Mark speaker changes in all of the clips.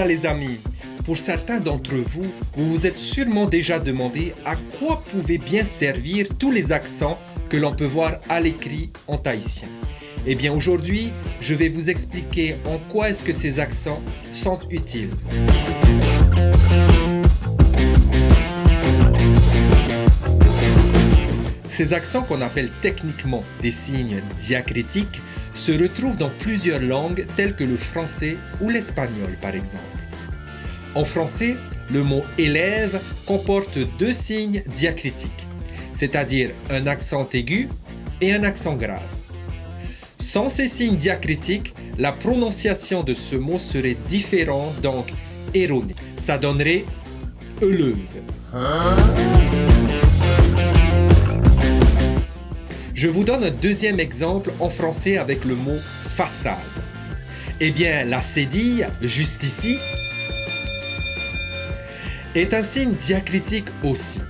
Speaker 1: Voilà les amis, pour certains d'entre vous, vous vous êtes sûrement déjà demandé à quoi pouvaient bien servir tous les accents que l'on peut voir à l'écrit en tahitien. Eh bien aujourd'hui, je vais vous expliquer en quoi est-ce que ces accents sont utiles. Ces accents qu'on appelle techniquement des signes diacritiques se retrouvent dans plusieurs langues telles que le français ou l'espagnol par exemple. En français, le mot élève comporte deux signes diacritiques, c'est-à-dire un accent aigu et un accent grave. Sans ces signes diacritiques, la prononciation de ce mot serait différente, donc erronée. Ça donnerait élève. Je vous donne un deuxième exemple en français avec le mot façade. Eh bien, la cédille, juste ici, est un signe diacritique aussi.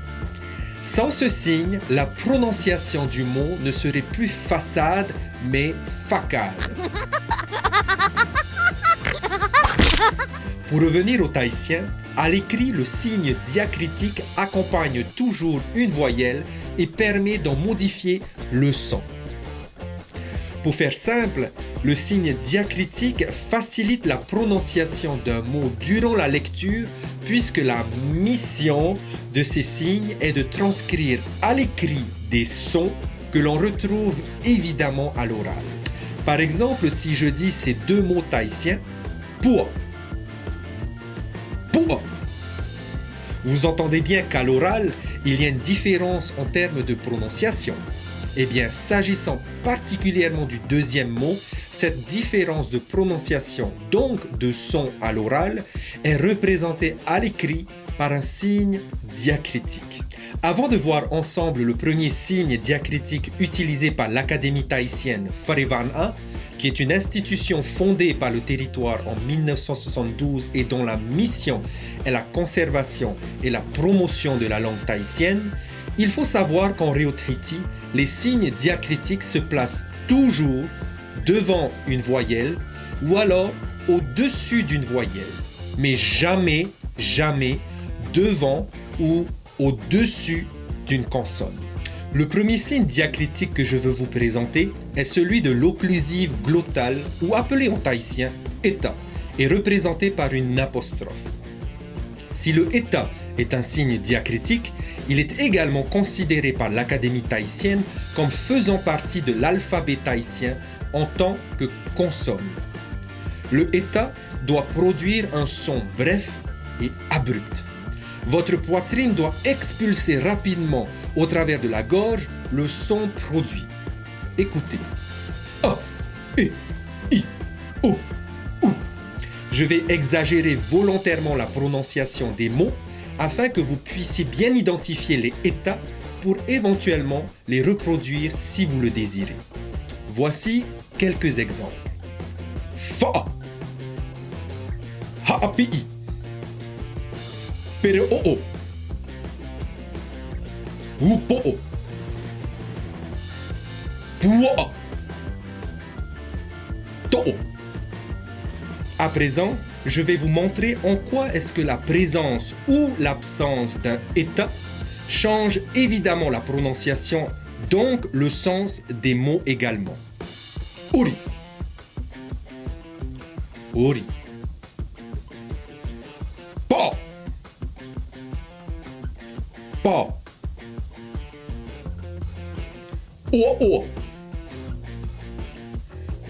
Speaker 1: Sans ce signe, la prononciation du mot ne serait plus façade, mais facade. Pour revenir au tahitien, à l'écrit, le signe diacritique accompagne toujours une voyelle et permet d'en modifier le son. Pour faire simple, le signe diacritique facilite la prononciation d'un mot durant la lecture puisque la mission de ces signes est de transcrire à l'écrit des sons que l'on retrouve évidemment à l'oral. Par exemple, si je dis ces deux mots tahitiens, pour, vous entendez bien qu'à l'oral, il y a une différence en termes de prononciation. Eh bien, s'agissant particulièrement du deuxième mot, cette différence de prononciation, donc de son à l'oral, est représentée à l'écrit par un signe diacritique. Avant de voir ensemble le premier signe diacritique utilisé par l'Académie tahitienne Farivan-A, qui est une institution fondée par le territoire en 1972 et dont la mission est la conservation et la promotion de la langue tahitienne, il faut savoir qu'en Réo-Tahiti, les signes diacritiques se placent toujours devant une voyelle ou alors au-dessus d'une voyelle, mais jamais devant ou au-dessus d'une consonne. Le premier signe diacritique que je veux vous présenter est celui de l'occlusive glottale ou appelé en tahitien eta et représenté par une apostrophe. Si le eta est un signe diacritique, il est également considéré par l'Académie tahitienne comme faisant partie de l'alphabet tahitien en tant que consonne. Le eta doit produire un son bref et abrupt. Votre poitrine doit expulser rapidement au travers de la gorge le son produit. Écoutez. A, E, I, O, OU. Je vais exagérer volontairement la prononciation des mots afin que vous puissiez bien identifier les états pour éventuellement les reproduire si vous le désirez. Voici quelques exemples. Fa, Ha-A-Pi, Pere-O-O, Upo-O, Pua, To-O. À présent, je vais vous montrer en quoi est-ce que la présence ou l'absence d'un état change évidemment la prononciation, donc le sens des mots également. Ori, Ori, Pa, Pa, Oa-Oa,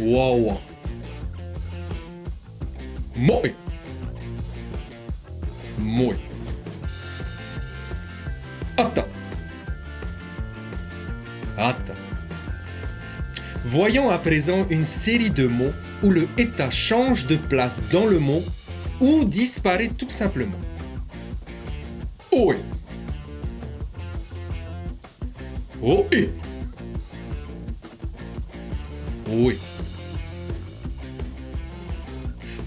Speaker 1: Oa-Oa, Moi, Moi, Ata, Ata. Voyons à présent une série de mots où le état change de place dans le mot ou disparaît tout simplement. Oe, Oe, Oe.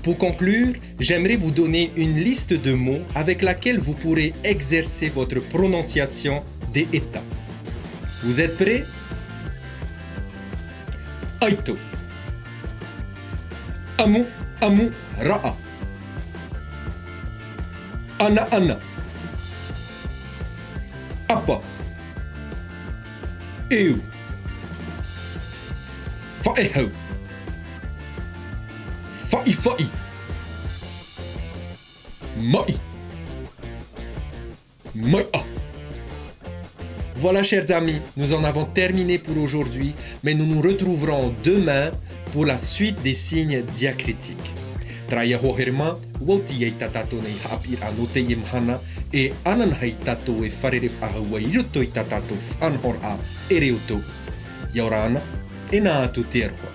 Speaker 1: Pour conclure, j'aimerais vous donner une liste de mots avec laquelle vous pourrez exercer votre prononciation des états. Vous êtes prêts? Aito, Amu, Amu, Ra'a, Ana. Apa. Eu. Faehau. Fai. Mai. Voilà, chers amis, nous en avons terminé pour aujourd'hui, mais nous nous retrouverons demain pour la suite des signes diacritiques. Traia hoherma, wauti tatato nei hapir anote yemhana, e ananhai tato e fareref ahawa iruto tatato anhor a ereuto. Yaurana, e na tu terhua.